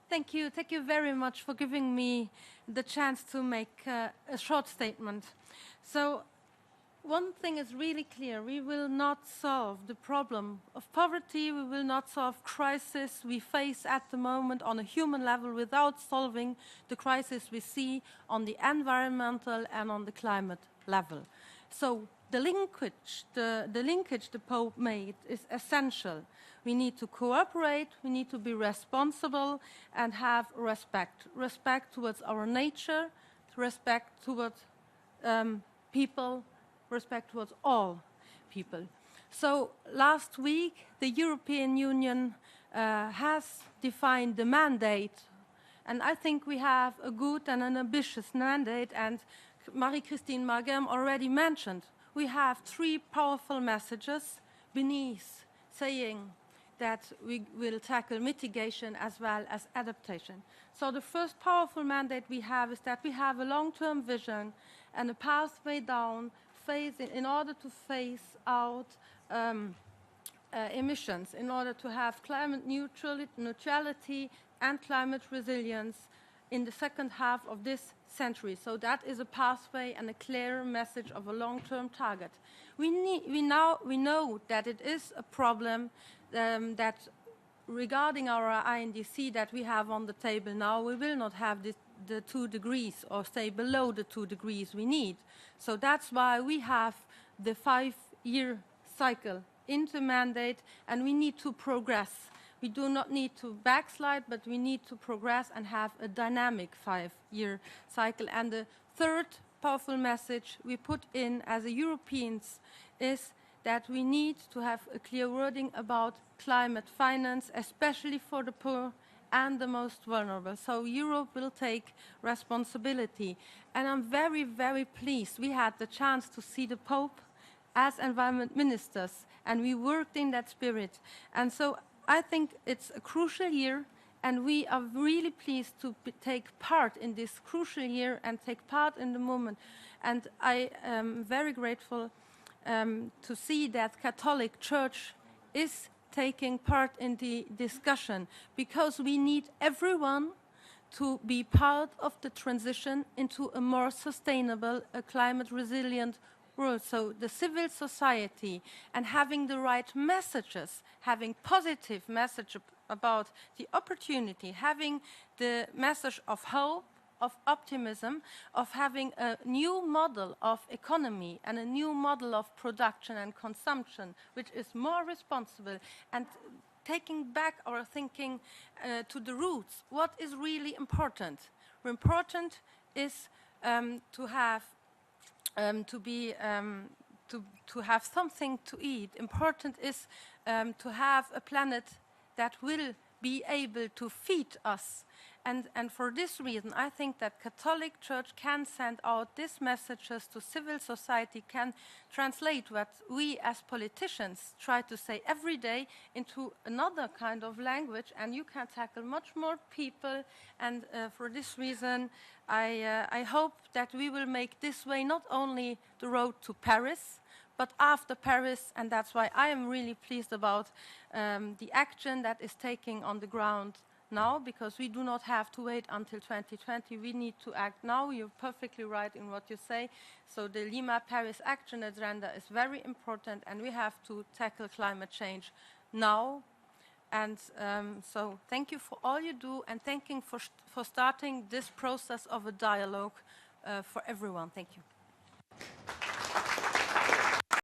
Thank you very much for giving me the chance to make a short statement. So, one thing is really clear: we will not solve the problem of poverty, we will not solve crisis we face at the moment on a human level without solving the crisis we see on the environmental and on the climate level. So the linkage the Pope made is essential. We need to cooperate, we need to be responsible and have respect. Respect towards our nature, respect towards people, respect towards all people. So last week, the European Union has defined the mandate, and I think we have a good and an ambitious mandate, and Marie-Christine Marguem already mentioned, we have three powerful messages beneath saying that we will tackle mitigation as well as adaptation. So the first powerful mandate we have is that we have a long-term vision and a pathway down in order to phase out emissions, in order to have climate neutrality and climate resilience in the second half of this century. So that is a pathway and a clear message of a long-term target. We know that it is a problem that regarding our INDC that we have on the table now, we will not have the 2 degrees or stay below the 2 degrees we need. So that's why we have the 5-year cycle into mandate, and we need to progress. We do not need to backslide, but we need to progress and have a dynamic 5-year cycle. And the third powerful message we put in as a Europeans is that we need to have a clear wording about climate finance, especially for the poor and the most vulnerable. So Europe will take responsibility. And I'm very, very pleased. We had the chance to see the Pope as environment ministers, and we worked in that spirit. And so I think it's a crucial year, and we are really pleased to take part in this crucial year and take part in the moment. And I am very grateful to see that Catholic Church is taking part in the discussion, because we need everyone to be part of the transition into a more sustainable, climate resilient world. So the civil society and having the right messages, having positive message about the opportunity, having the message of hope, of optimism, of having a new model of economy and a new model of production and consumption, which is more responsible, and taking back our thinking to the roots. What is really important? Important is to have something to eat. Important is to have a planet that will be able to feed us. And for this reason, I think that Catholic Church can send out these messages to civil society, can translate what we as politicians try to say every day into another kind of language, and you can tackle much more people. And for this reason, I hope that we will make this way not only the road to Paris, but after Paris, and that's why I am really pleased about the action that is taking on the ground now, because we do not have to wait until 2020. We need to act now. You're perfectly right in what you say. So the Lima Paris Action Agenda is very important, and we have to tackle climate change now. And so thank you for all you do, and thank you for starting this process of a dialogue for everyone. Thank you.